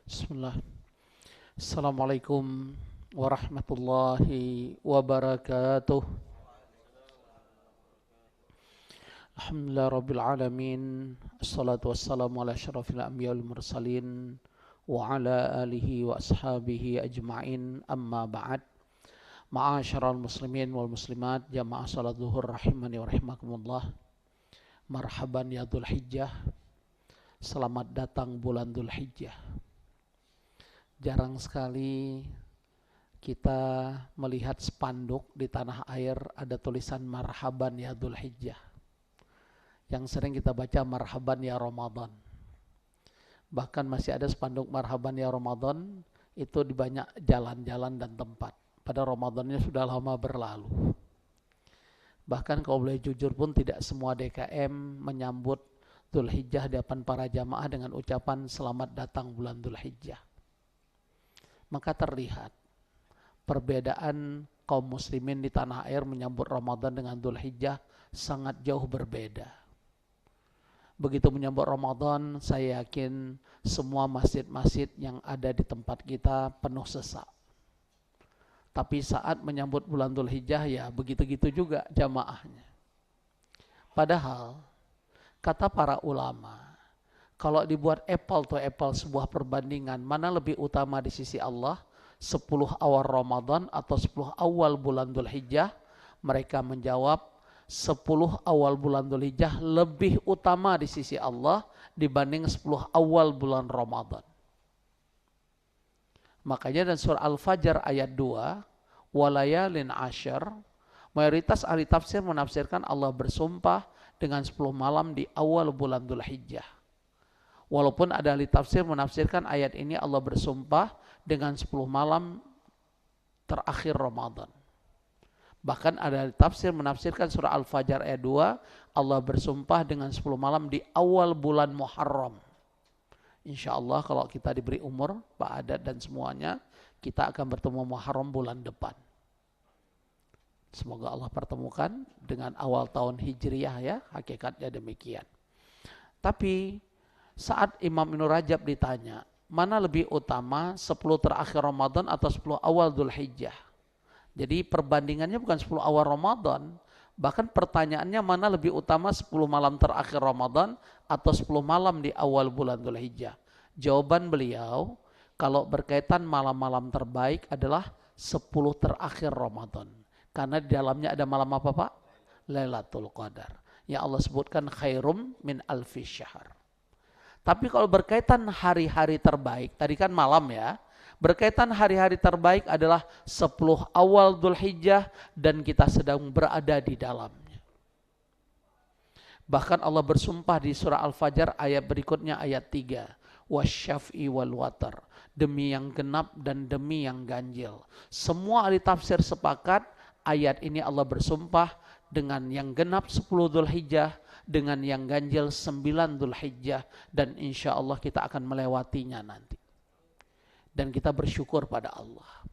Bismillah. Assalamualaikum warahmatullahi wabarakatuh. Alhamdulillah rabbil alamin. Assalatu wassalamu ala asyrafil anbiya wal mursalin wa ala alihi wa ashabihi ajma'in. Amma ba'd. Ma'asyiral muslimin wal muslimat, jamaah salat zuhur rahimani wa rahimakumullah. Marhaban ya Dzulhijjah. Selamat datang bulan Dzulhijjah. Jarang sekali kita melihat spanduk di tanah air ada tulisan marhaban ya Dzulhijjah. Yang sering kita baca marhaban ya Ramadan. Bahkan masih ada spanduk marhaban ya Ramadan itu di banyak jalan-jalan dan tempat. Pada Ramadannya sudah lama berlalu. Bahkan kalau boleh jujur pun tidak semua DKM menyambut Dzulhijjah di depan para jamaah dengan ucapan selamat datang bulan Dzulhijjah. Maka terlihat perbedaan kaum muslimin di tanah air menyambut Ramadan dengan Dzulhijjah sangat jauh berbeda. Begitu menyambut Ramadan, saya yakin semua masjid-masjid yang ada di tempat kita penuh sesak. Tapi saat menyambut bulan Dzulhijjah ya begitu-gitu juga jamaahnya. Padahal kata para ulama, kalau dibuat apple to apple sebuah perbandingan, mana lebih utama di sisi Allah, 10 awal Ramadan atau 10 awal bulan Dzulhijjah? Mereka menjawab 10 awal bulan Dzulhijjah lebih utama di sisi Allah dibanding 10 awal bulan Ramadan. Makanya dan surah Al-Fajr ayat 2, walayalin asyar, mayoritas ahli tafsir menafsirkan Allah bersumpah dengan 10 malam di awal bulan Dzulhijjah. Walaupun ada ahli tafsir menafsirkan ayat ini Allah bersumpah dengan 10 malam terakhir Ramadan. Bahkan ada ahli tafsir menafsirkan surah Al-Fajr ayat 2, Allah bersumpah dengan 10 malam di awal bulan Muharram. Insya Allah kalau kita diberi umur, Pak Adat dan semuanya, kita akan bertemu Muharram bulan depan. Semoga Allah pertemukan dengan awal tahun Hijriyah ya, hakikatnya demikian. Tapi saat Imam Ibnu Rajab ditanya, mana lebih utama 10 terakhir Ramadan atau 10 awal Dzulhijjah? Jadi perbandingannya bukan 10 awal Ramadan, bahkan pertanyaannya mana lebih utama 10 malam terakhir Ramadan atau 10 malam di awal bulan Dzulhijjah? Jawaban beliau, kalau berkaitan malam-malam terbaik adalah 10 terakhir Ramadan. Karena di dalamnya ada malam apa Pak? Lailatul Qadar. Yang Allah sebutkan khairum min alfi syahr. Tapi kalau berkaitan hari-hari terbaik, tadi kan malam ya, berkaitan hari-hari terbaik adalah 10 awal Dzulhijjah dan kita sedang berada di dalamnya. Bahkan Allah bersumpah di surah Al-Fajr ayat berikutnya ayat 3. Wasyaf'i wal watar. Demi yang genap dan demi yang ganjil. Semua ahli tafsir sepakat ayat ini Allah bersumpah dengan yang genap 10 Dzulhijjah, dengan yang ganjil 9 Dzulhijjah, dan insya Allah kita akan melewatinya nanti. Dan kita bersyukur pada Allah.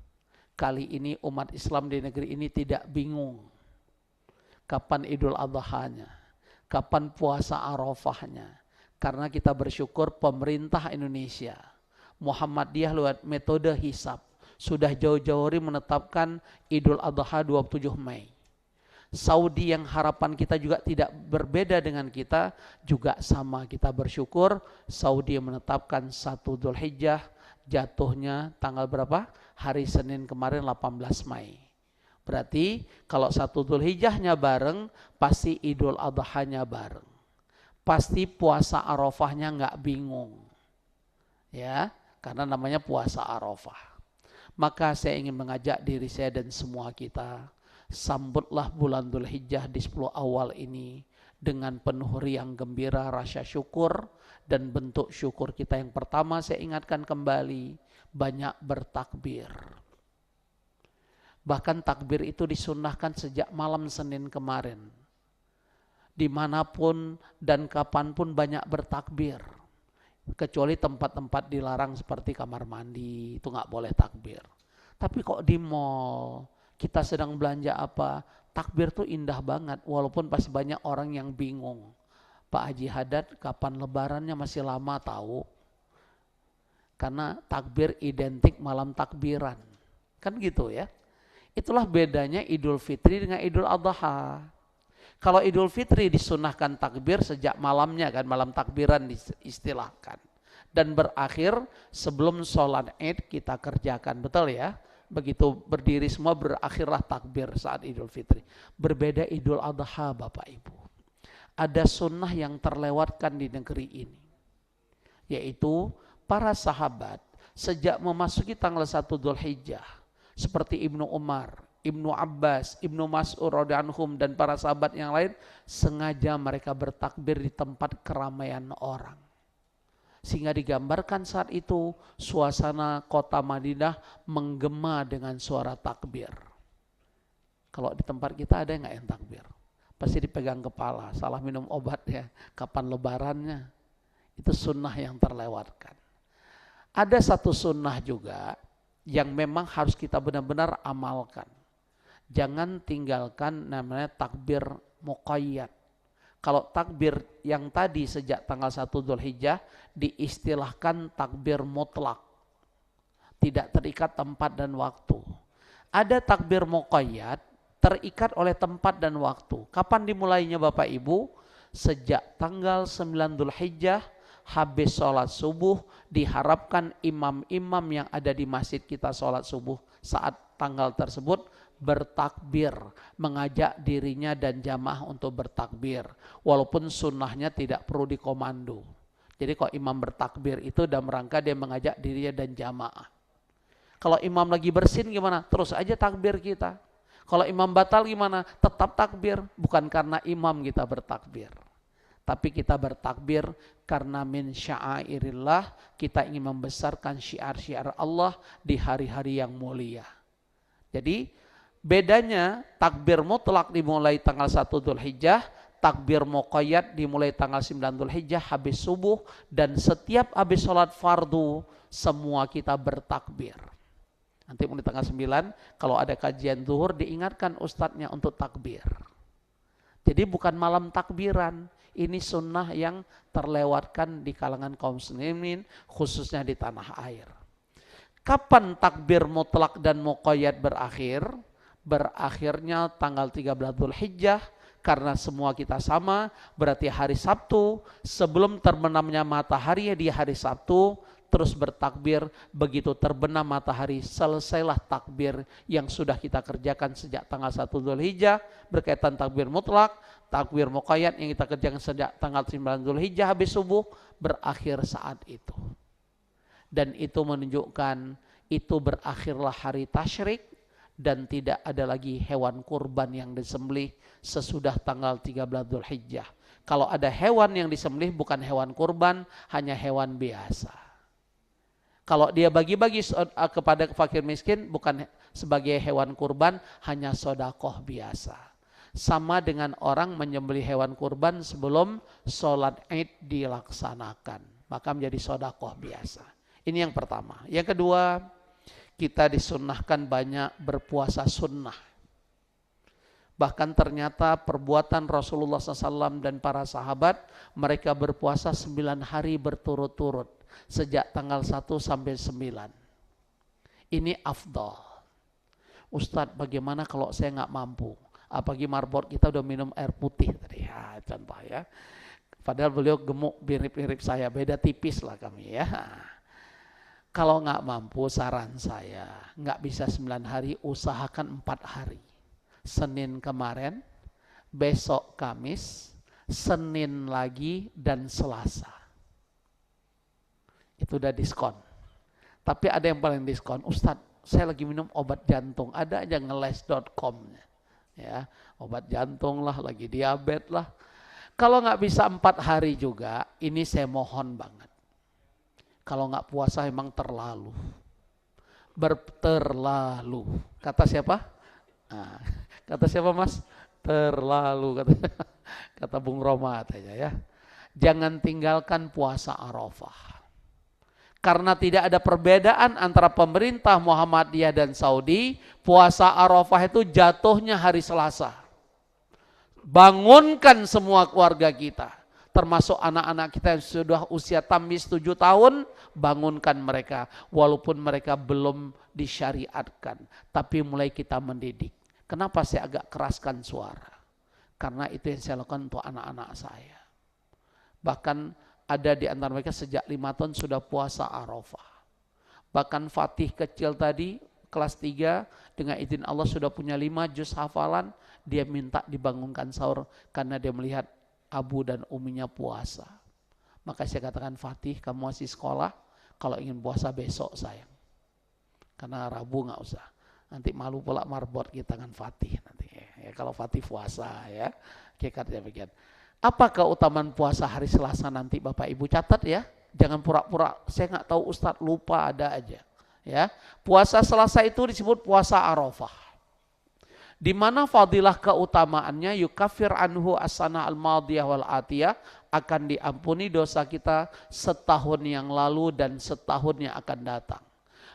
Kali ini umat Islam di negeri ini tidak bingung. Kapan Idul Adhanya? Kapan puasa Arafahnya? Karena kita bersyukur pemerintah Indonesia, Muhammadiyah lewat metode hisab, sudah jauh-jauh hari menetapkan Idul Adha 27 Mei. Saudi yang harapan kita juga tidak berbeda dengan kita, juga sama kita bersyukur. Saudi menetapkan 1 Dzulhijjah, jatuhnya tanggal berapa? Hari Senin kemarin 18 Mei. Berarti kalau 1 Dzulhijjahnya bareng, pasti Idul Adhanya bareng. Pasti puasa Arafahnya nggak bingung. Ya, karena namanya puasa Arafah. Maka saya ingin mengajak diri saya dan semua kita, sambutlah bulan Dzulhijjah di 10 awal ini dengan penuh riang gembira, rasa syukur, dan bentuk syukur kita yang pertama saya ingatkan kembali, banyak bertakbir. Bahkan takbir itu disunnahkan sejak malam Senin kemarin. Dimanapun dan kapanpun banyak bertakbir. Kecuali tempat-tempat dilarang seperti kamar mandi, itu nggak boleh takbir. Tapi kok di mall, kita sedang belanja apa, takbir tuh indah banget, walaupun pasti banyak orang yang bingung. Pak Haji Haddad kapan lebarannya, masih lama tahu. Karena takbir identik malam takbiran. Kan gitu ya. Itulah bedanya Idul Fitri dengan Idul Adha. Kalau Idul Fitri disunahkan takbir sejak malamnya kan, malam takbiran diistilahkan. Dan berakhir sebelum sholat Id kita kerjakan, betul ya? Begitu berdiri semua berakhirlah takbir saat Idul Fitri. Berbeda Idul Adha Bapak Ibu. Ada sunnah yang terlewatkan di negeri ini. Yaitu para sahabat sejak memasuki tanggal 1 Dzulhijjah. Seperti Ibnu Umar, Ibnu Abbas, Ibnu Mas'ud radhiyallahu anhum dan para sahabat yang lain sengaja mereka bertakbir di tempat keramaian orang. Sehingga digambarkan saat itu suasana kota Madinah menggema dengan suara takbir. Kalau di tempat kita ada nggak yang takbir? Pasti dipegang kepala, salah minum obat ya, kapan lebarannya. Itu sunnah yang terlewatkan. Ada satu sunnah juga yang memang harus kita benar-benar amalkan. Jangan tinggalkan namanya takbir muqayyad. Kalau takbir yang tadi sejak tanggal 1 Dzulhijjah diistilahkan takbir mutlak. Tidak terikat tempat dan waktu. Ada takbir muqayyad terikat oleh tempat dan waktu. Kapan dimulainya Bapak Ibu? Sejak tanggal 9 Dzulhijjah habis sholat subuh, diharapkan imam-imam yang ada di masjid kita sholat subuh saat tanggal tersebut bertakbir, mengajak dirinya dan jamaah untuk bertakbir, walaupun sunnahnya tidak perlu dikomando. Jadi kalau imam bertakbir itu dalam rangka dia mengajak dirinya dan jamaah. Kalau imam lagi bersin gimana? Terus aja takbir kita. Kalau imam batal gimana? Tetap takbir, bukan karena imam kita bertakbir. Tapi kita bertakbir karena min sya'airillah, kita ingin membesarkan syiar-syiar Allah di hari-hari yang mulia. Jadi bedanya takbir mutlak dimulai tanggal 1 Dzulhijjah, takbir muqayyad dimulai tanggal 9 Dzulhijjah habis subuh, dan setiap habis sholat fardu semua kita bertakbir. Nanti mulai tanggal 9 kalau ada kajian zuhur diingatkan ustadznya untuk takbir. Jadi bukan malam takbiran. Ini sunnah yang terlewatkan di kalangan kaum muslimin, khususnya di tanah air. Kapan takbir mutlak dan muqayyad berakhir? Berakhirnya tanggal 13 Dzulhijjah, karena semua kita sama, berarti hari Sabtu, sebelum terbenamnya matahari di hari Sabtu, terus bertakbir, begitu terbenam matahari, selesailah takbir yang sudah kita kerjakan sejak tanggal 1 Dzulhijjah, berkaitan takbir mutlak, takbir muqayyad yang kita kerjakan sejak tanggal 9 Dzulhijjah habis subuh, berakhir saat itu. Dan itu menunjukkan itu berakhirlah hari tasyrik dan tidak ada lagi hewan kurban yang disembelih sesudah tanggal 13 Dzulhijjah. Kalau ada hewan yang disembelih bukan hewan kurban, hanya hewan biasa. Kalau dia bagi-bagi kepada fakir miskin bukan sebagai hewan kurban, hanya sedekah biasa. Sama dengan orang menyembelih hewan kurban sebelum sholat Id dilaksanakan, maka menjadi sedekah biasa. Ini yang pertama. Yang kedua, kita disunnahkan banyak berpuasa sunnah. Bahkan ternyata perbuatan Rasulullah SAW dan para sahabat, mereka berpuasa 9 hari berturut-turut sejak tanggal 1 sampai 9. Ini afdal. Ustadz, bagaimana kalau saya nggak mampu? Apalagi marbot kita udah minum air putih tadi ya, contoh ya. Padahal beliau gemuk mirip-mirip saya, beda tipis lah kami ya. Kalau nggak mampu, saran saya nggak bisa 9 hari, usahakan 4 hari. Senin kemarin, besok Kamis, Senin lagi dan Selasa. Itu udah diskon. Tapi ada yang paling diskon, Ustadz, saya lagi minum obat jantung, ada aja ngeles.com. Ya, obat jantung lah, lagi diabetes lah. Kalau nggak bisa 4 hari juga, ini saya mohon banget. Kalau nggak puasa emang terlalu. Berterlalu. Kata siapa? Nah, kata siapa Mas? Terlalu, kata Bung Roma aja ya. Jangan tinggalkan puasa Arafah. Karena tidak ada perbedaan antara pemerintah Muhammadiyah dan Saudi, puasa Arafah itu jatuhnya hari Selasa. Bangunkan semua keluarga kita. termasuk anak-anak kita yang sudah usia tamis 7 tahun, bangunkan mereka. Walaupun mereka belum disyariatkan, tapi mulai kita mendidik. Kenapa saya agak keraskan suara? Karena itu yang saya lakukan untuk anak-anak saya. Bahkan ada di antara mereka sejak 5 tahun sudah puasa Arafah. Bahkan Fatih kecil tadi, kelas 3, dengan izin Allah sudah punya 5 juz hafalan, dia minta dibangunkan sahur karena dia melihat abu dan uminya puasa. Maka saya katakan, Fatih kamu masih sekolah, kalau ingin puasa besok sayang. Karena Rabu nggak usah. Nanti malu pula marbot kita dengan Fatih nanti. Ya, kalau Fatih puasa ya, kekatnya bagian. Apa keutamaan puasa hari Selasa nanti Bapak Ibu catat ya. Jangan pura-pura saya nggak tahu Ustadz, lupa, ada aja. Ya, puasa Selasa itu disebut puasa Arafah. Di mana fadilah keutamaannya yukafir anhu asana al-madiyah wal atiyah, akan diampuni dosa kita setahun yang lalu dan setahun yang akan datang.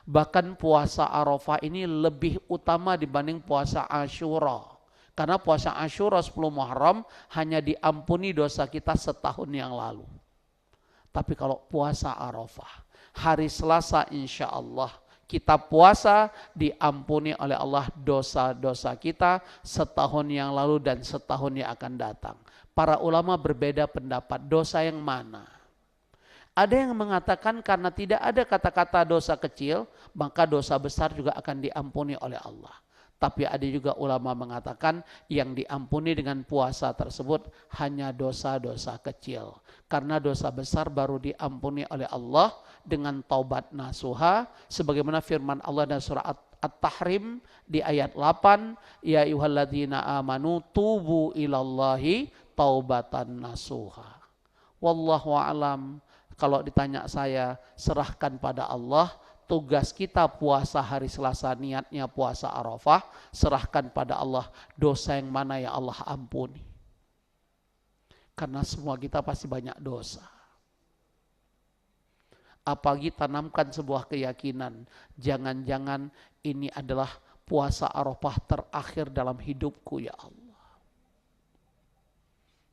Bahkan puasa Arafah ini lebih utama dibanding puasa Asyura. Karena puasa Asyura 10 Muharram hanya diampuni dosa kita setahun yang lalu. Tapi kalau puasa Arafah, hari Selasa insya Allah kita puasa, diampuni oleh Allah dosa-dosa kita setahun yang lalu dan setahun yang akan datang. Para ulama berbeda pendapat, dosa yang mana? Ada yang mengatakan karena tidak ada kata-kata dosa kecil, maka dosa besar juga akan diampuni oleh Allah. Tapi ada juga ulama mengatakan yang diampuni dengan puasa tersebut hanya dosa-dosa kecil. Karena dosa besar baru diampuni oleh Allah dengan taubat nasuha. Sebagaimana firman Allah dalam surah At-Tahrim di ayat 8. Ya ayyuhalladzina amanu tubu ilallahi taubatan nasuha. Wallahu a'lam. Kalau ditanya saya, serahkan pada Allah. Tugas kita puasa hari Selasa, niatnya puasa Arafah, serahkan pada Allah dosa yang mana yang Allah ampuni. Karena semua kita pasti banyak dosa. Apalagi tanamkan sebuah keyakinan, jangan-jangan ini adalah puasa Arafah terakhir dalam hidupku ya Allah.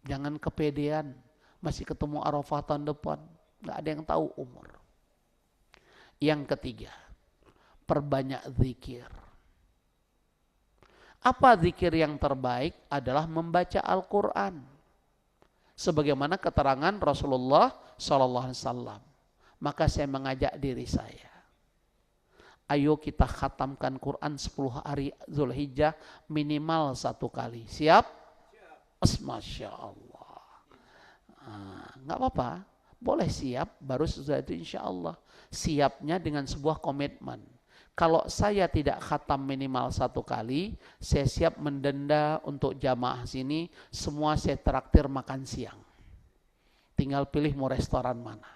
Jangan kepedean, masih ketemu Arafah tahun depan, gak ada yang tahu umur. Yang ketiga, perbanyak zikir. Apa zikir yang terbaik? Adalah membaca Al-Quran. Sebagaimana keterangan Rasulullah SAW. Maka saya mengajak diri saya. Ayo kita khatamkan Quran 10 hari Zulhijjah minimal 1 kali. Siap? Masya Allah. Nggak apa-apa. Boleh siap, baru sesudah itu insya Allah. Siapnya dengan sebuah komitmen. Kalau saya tidak khatam minimal 1 kali, saya siap mendenda untuk jamaah sini, semua saya traktir makan siang. Tinggal pilih mau restoran mana.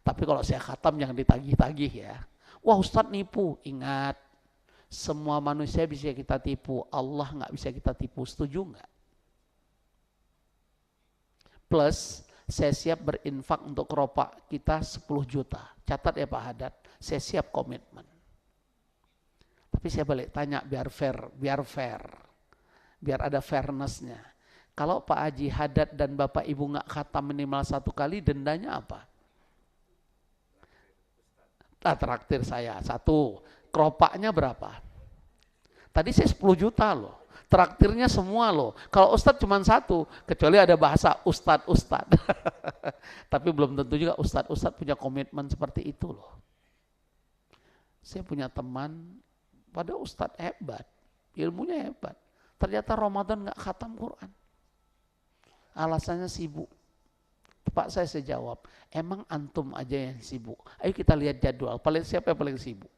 Tapi kalau saya khatam jangan ditagih-tagih ya. Wah Ustadz nipu, ingat. Semua manusia bisa kita tipu, Allah nggak bisa kita tipu, setuju nggak? Plus, saya siap berinfak untuk keropak kita 10 juta. Catat ya Pak Haddad, saya siap komitmen. Tapi saya balik tanya biar fair. Biar ada fairnessnya. Kalau Pak Haji Haddad dan Bapak Ibu nggak khatam minimal 1 kali, dendanya apa? Traktir saya 1. Keropaknya berapa? Tadi saya 10 juta loh. Traktirnya semua loh. Kalau ustadz cuma 1, kecuali ada bahasa ustadz. Tapi belum tentu juga ustadz punya komitmen seperti itu loh. Saya punya teman, pada ustadz hebat, ilmunya hebat. Ternyata Ramadan nggak khatam Quran. Alasannya sibuk. Pak saya jawab, emang antum aja yang sibuk. Ayo kita lihat jadwal. Siapa yang paling sibuk?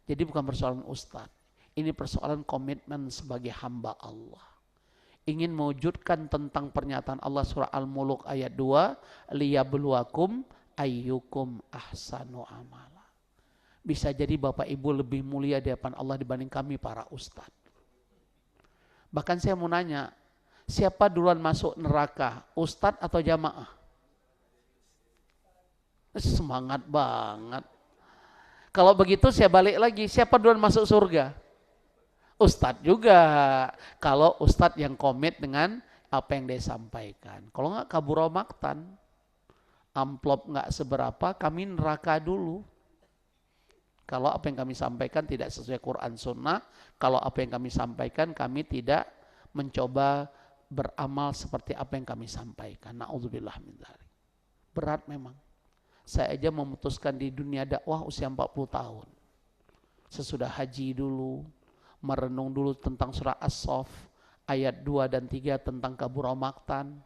Jadi bukan persoalan ustadz. Ini persoalan komitmen sebagai hamba Allah. Ingin mewujudkan tentang pernyataan Allah surah Al-Muluk ayat 2. Liyabluwakum ayyukum ahsanu amala. Bisa jadi Bapak Ibu lebih mulia di hadapan Allah dibanding kami para ustadz. Bahkan saya mau nanya, siapa duluan masuk neraka? Ustadz atau jamaah? Semangat banget. Kalau begitu saya balik lagi, siapa duluan masuk surga? Ustadz juga. Kalau ustadz yang komit dengan apa yang dia sampaikan. Kalau nggak kabura maktan, amplop nggak seberapa, kami neraka dulu. Kalau apa yang kami sampaikan tidak sesuai Quran Sunnah, kalau apa yang kami sampaikan kami tidak mencoba beramal seperti apa yang kami sampaikan. Na'udzubillah min dzalik. Berat memang. Saya aja memutuskan di dunia dakwah usia 40 tahun. Sesudah haji dulu, merenung dulu tentang surah As-Saff, ayat 2 dan 3 tentang kabura maktan.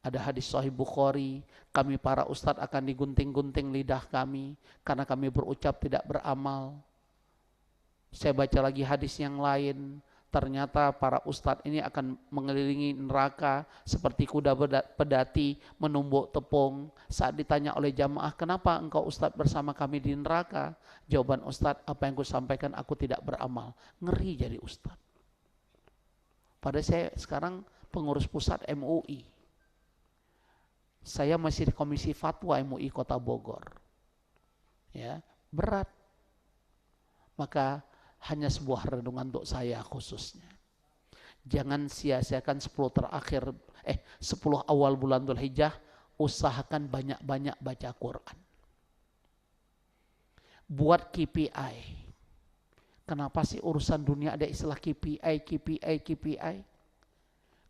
Ada hadis Sahih Bukhari, kami para ustadz akan digunting-gunting lidah kami karena kami berucap tidak beramal. Saya baca lagi hadis yang lain, ternyata para ustadz ini akan mengelilingi neraka seperti kuda pedati menumbuk tepung. Saat ditanya oleh jamaah, kenapa engkau ustadz bersama kami di neraka? Jawaban ustadz, apa yang aku sampaikan aku tidak beramal. Ngeri jadi ustadz. Padahal saya sekarang pengurus pusat MUI. Saya masih di Komisi Fatwa MUI Kota Bogor. Ya, berat. Maka hanya sebuah renungan untuk saya khususnya. Jangan sia-siakan 10 awal bulan Dzulhijjah, usahakan banyak-banyak baca Quran. Buat KPI. Kenapa sih urusan dunia ada istilah KPI?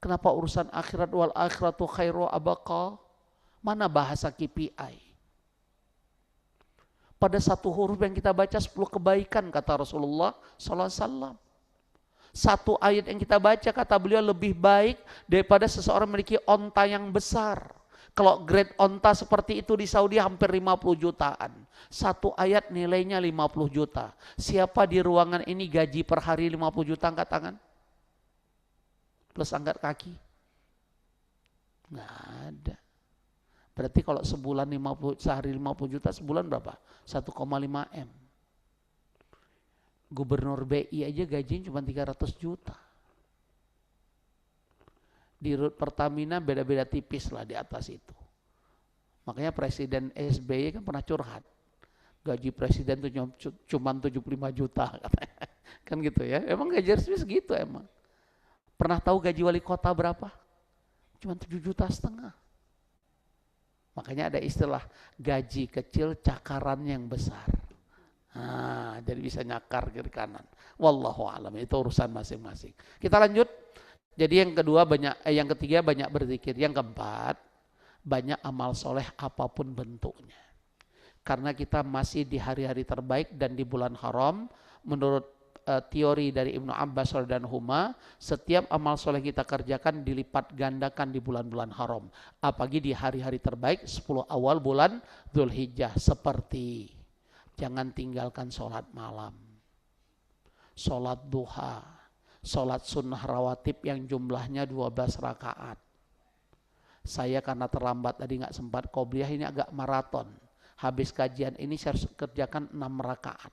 Kenapa urusan akhirat wal akhiratu khairu abqa? Mana bahasa KPI? Pada satu huruf yang kita baca 10 kebaikan kata Rasulullah SAW. Satu ayat yang kita baca kata beliau lebih baik daripada seseorang memiliki onta yang besar. Kalau grade onta seperti itu di Saudi hampir 50 jutaan. Satu ayat nilainya 50 juta. Siapa di ruangan ini gaji per hari 50 juta angkat tangan? Plus angkat kaki? Nggak ada. Berarti kalau sebulan sehari 50 juta, sebulan berapa? 1,5 M. Gubernur BI aja gajinya cuma 300 juta. Di Pertamina beda-beda tipis lah di atas itu. Makanya Presiden SBY kan pernah curhat. Gaji presiden itu cuma 75 juta katanya. Kan gitu ya. Emang gaji resmi segitu emang. Pernah tahu gaji wali kota berapa? Cuma 7,5 juta. Makanya ada istilah gaji kecil cakaran yang besar. Nah, jadi bisa nyakar kiri kanan. Wallahu a'lam, itu urusan masing-masing. Kita lanjut. Jadi yang ketiga banyak berzikir. Yang keempat, banyak amal soleh apapun bentuknya. Karena kita masih di hari-hari terbaik dan di bulan haram, menurut teori dari Ibnu Abbas dan Huma, setiap amal soleh kita kerjakan dilipat gandakan di bulan-bulan haram. Apalagi di hari-hari terbaik 10 awal bulan Dzulhijjah, seperti jangan tinggalkan sholat malam, sholat duha, sholat sunnah rawatib yang jumlahnya 12 rakaat. Saya karena terlambat tadi nggak sempat qobliyah, ini agak maraton. Habis kajian ini saya harus kerjakan 6 rakaat.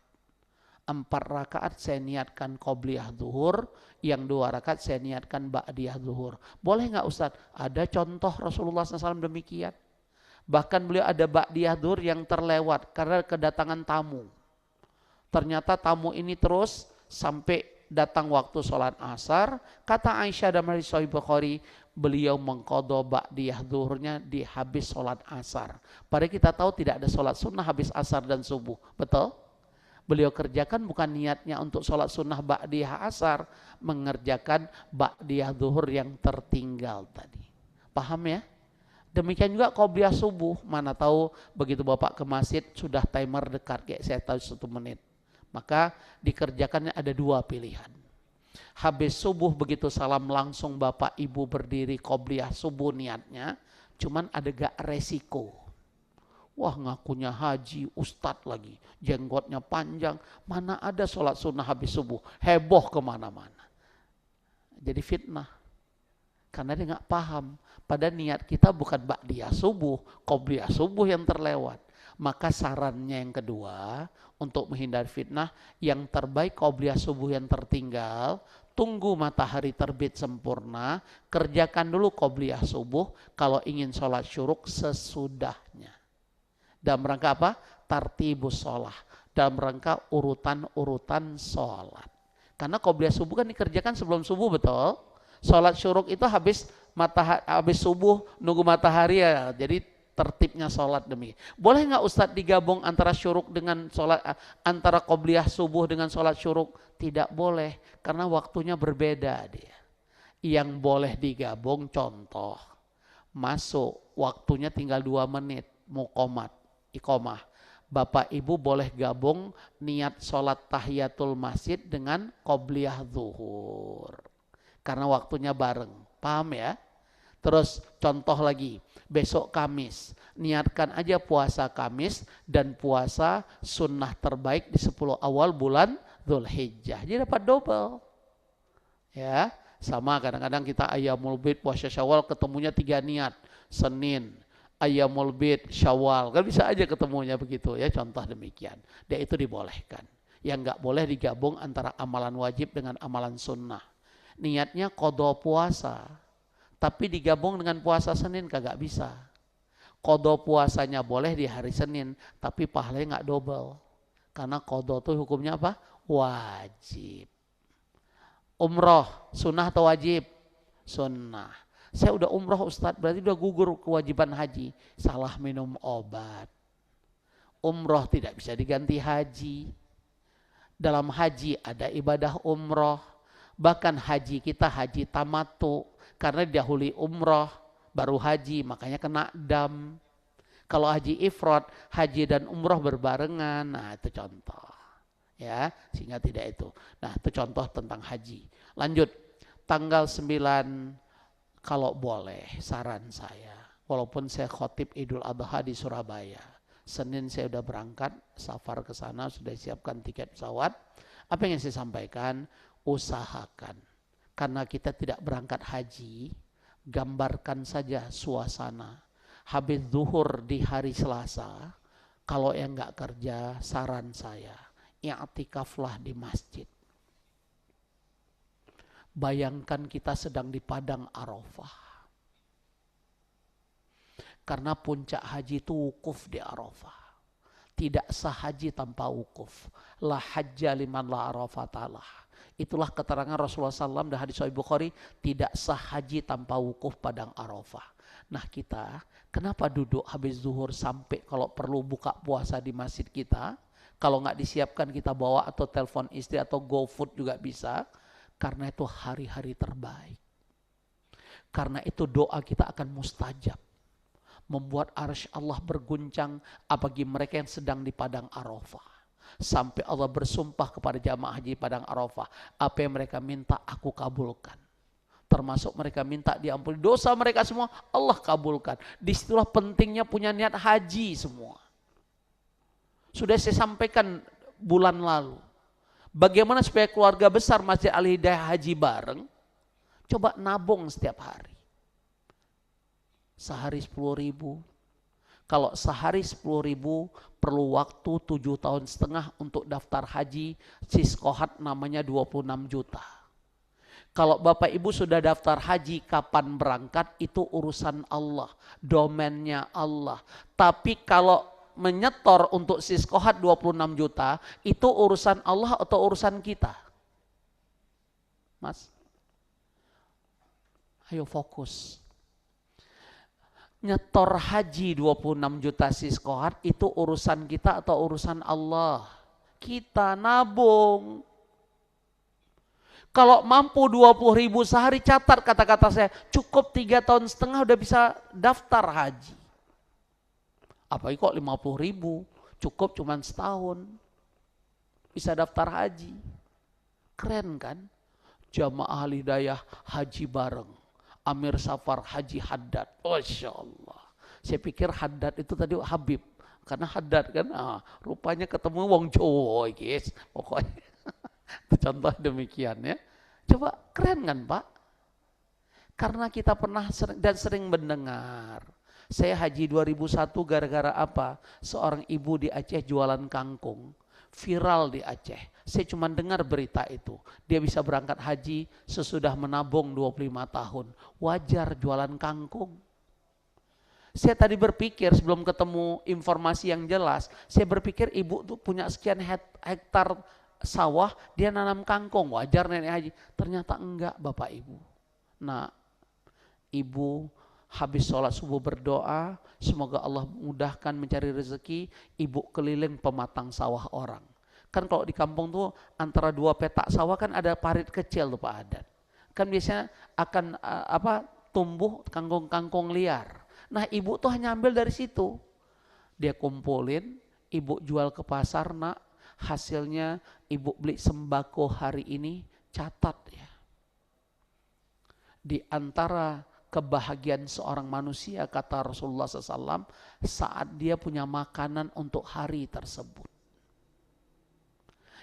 4 rakaat saya niatkan qobliyah zuhur, yang 2 rakaat saya niatkan ba'diyah zuhur. Boleh nggak Ustadz? Ada contoh Rasulullah SAW demikian. Bahkan beliau ada ba'diyah zuhur yang terlewat karena kedatangan tamu. Ternyata tamu ini terus sampai datang waktu sholat asar. Kata Aisyah dalam hadis Sahih Bukhari, beliau mengqadha ba'diyah zuhurnya di habis sholat asar. Padahal kita tahu tidak ada sholat sunnah habis asar dan subuh. Betul? Beliau kerjakan bukan niatnya untuk sholat sunnah ba'diyah asar, mengerjakan ba'diyah zuhur yang tertinggal tadi. Paham ya? Demikian juga qobliyah subuh, mana tahu begitu Bapak ke masjid sudah timer dekat, kayak saya tahu 1 menit. Maka dikerjakannya ada 2 pilihan. Habis subuh begitu salam langsung Bapak Ibu berdiri qobliyah subuh niatnya, cuman ada gak resiko. Wah, ngakunya haji, ustadz lagi, jenggotnya panjang, mana ada sholat sunnah habis subuh, heboh kemana-mana. Jadi fitnah, karena dia nggak paham. Pada niat kita bukan ba'diyah subuh, qobliyah subuh yang terlewat. Maka sarannya yang kedua, untuk menghindari fitnah, yang terbaik qobliyah subuh yang tertinggal, tunggu matahari terbit sempurna, kerjakan dulu qobliyah subuh, kalau ingin sholat syuruk sesudahnya. Dalam rangka apa? Tartibus sholah. Dalam rangka urutan-urutan sholat. Karena qobliyah subuh kan dikerjakan sebelum subuh, betul? Sholat syuruk itu habis habis subuh nunggu matahari ya. Jadi tertibnya sholat demi. Boleh nggak Ustadz digabung antara syuruk dengan sholat, antara qobliyah subuh dengan sholat syuruk? Tidak boleh, karena waktunya berbeda dia. Yang boleh digabung contoh, masuk waktunya tinggal 2 menit, muqomat, iqomah. Bapak Ibu boleh gabung niat sholat tahiyatul masjid dengan qobliyah zuhur. Karena waktunya bareng, paham ya? Terus contoh lagi, besok Kamis, niatkan aja puasa Kamis dan puasa sunnah terbaik di 10 awal bulan Dzulhijjah. Jadi dapat double. Ya, sama kadang-kadang kita Ayyamul Bid puasa Syawal ketemunya 3 niat. Senin, Ayyamul Bid, Syawal. Kan bisa aja ketemunya begitu ya, contoh demikian. Dan itu dibolehkan. Yang enggak boleh digabung antara amalan wajib dengan amalan sunnah. Niatnya qadha puasa, tapi digabung dengan puasa Senin kagak bisa. Qadha puasanya boleh di hari Senin, tapi pahalanya enggak double. Karena qadha itu hukumnya apa? Wajib. Umroh, sunnah atau wajib? Sunnah. Saya udah umroh Ustadz, berarti udah gugur kewajiban haji. Salah minum obat. Umroh tidak bisa diganti haji. Dalam haji ada ibadah umroh. Bahkan haji kita haji tamattu. Karena didahului umroh, baru haji, makanya kena dam. Kalau haji ifrad, haji dan umroh berbarengan. Nah itu contoh. Ya, sehingga tidak itu. Nah itu contoh tentang haji. Lanjut, tanggal 9 kalau boleh, saran saya, walaupun saya khotib Idul Adha di Surabaya, Senin saya udah berangkat, safar ke sana, sudah siapkan tiket pesawat. Apa yang saya sampaikan? Usahakan, karena kita tidak berangkat haji, gambarkan saja suasana. Habis zuhur di hari Selasa, kalau yang nggak kerja, saran saya, i'tikaflah di masjid. Bayangkan kita sedang di padang Arafah. Karena puncak haji itu wukuf di Arafah. Tidak sah haji tanpa wukuf. La hajja liman la arafatalah. Itulah keterangan Rasulullah SAW dan hadis Sahih Bukhari, tidak sah haji tanpa wukuf padang Arafah. Nah kita, kenapa duduk habis zuhur sampai kalau perlu buka puasa di masjid kita? Kalau nggak disiapkan kita bawa atau telepon istri atau GoFood juga bisa. Karena itu hari-hari terbaik. Karena itu doa kita akan mustajab. Membuat arsy Allah berguncang bagi mereka yang sedang di padang Arafah. Sampai Allah bersumpah kepada jamaah haji padang Arafah. Apa yang mereka minta aku kabulkan. Termasuk mereka minta diampuni dosa mereka semua, Allah kabulkan. Disitulah pentingnya punya niat haji semua. Sudah saya sampaikan bulan lalu. Bagaimana supaya keluarga besar Masjid Al-Hidayah haji bareng? Coba nabung setiap hari. Sehari 10.000. Kalau sehari 10.000 perlu waktu 7,5 tahun untuk daftar haji. Siskohat namanya 26 juta. Kalau Bapak Ibu sudah daftar haji, kapan berangkat itu urusan Allah. Domainnya Allah. Tapi kalau menyetor untuk siskohat 26 juta, itu urusan Allah atau urusan kita? Mas, ayo fokus. Nyetor haji 26 juta siskohat itu urusan kita atau urusan Allah? Kita nabung. Kalau mampu 20.000 sehari, catat kata-kata saya, cukup 3,5 tahun udah bisa daftar haji. Apalagi kok 50.000, cukup cuma setahun bisa daftar haji. Keren kan? Jamaah Al-Hidayah haji bareng. Amir Safar haji Haddad. Masya Allah. Saya pikir Haddad itu tadi Habib. Karena Haddad kan, rupanya ketemu wong Jawa guys. Pokoknya contoh demikian ya. Coba keren kan Pak? Karena kita pernah dan sering mendengar. Saya haji 2001 gara-gara apa? Seorang ibu di Aceh jualan kangkung. Viral di Aceh. Saya cuma dengar berita itu. Dia bisa berangkat haji sesudah menabung 25 tahun. Wajar jualan kangkung. Saya tadi berpikir sebelum ketemu informasi yang jelas. Saya berpikir ibu tuh punya sekian hektar sawah. Dia nanam kangkung. Wajar nenek haji. Ternyata enggak Bapak Ibu. Nah, Ibu habis sholat subuh berdoa, semoga Allah mudahkan mencari rezeki, ibu keliling pematang sawah orang. Kan kalau di kampung tuh antara dua petak sawah kan ada parit kecil tuh Pak Adan. Kan biasanya akan tumbuh kangkung-kangkung liar. Nah ibu tuh hanya ambil dari situ. Dia kumpulin, ibu jual ke pasar nak, hasilnya ibu beli sembako hari ini, catat ya. Di antara kebahagiaan seorang manusia, kata Rasulullah SAW, saat dia punya makanan untuk hari tersebut.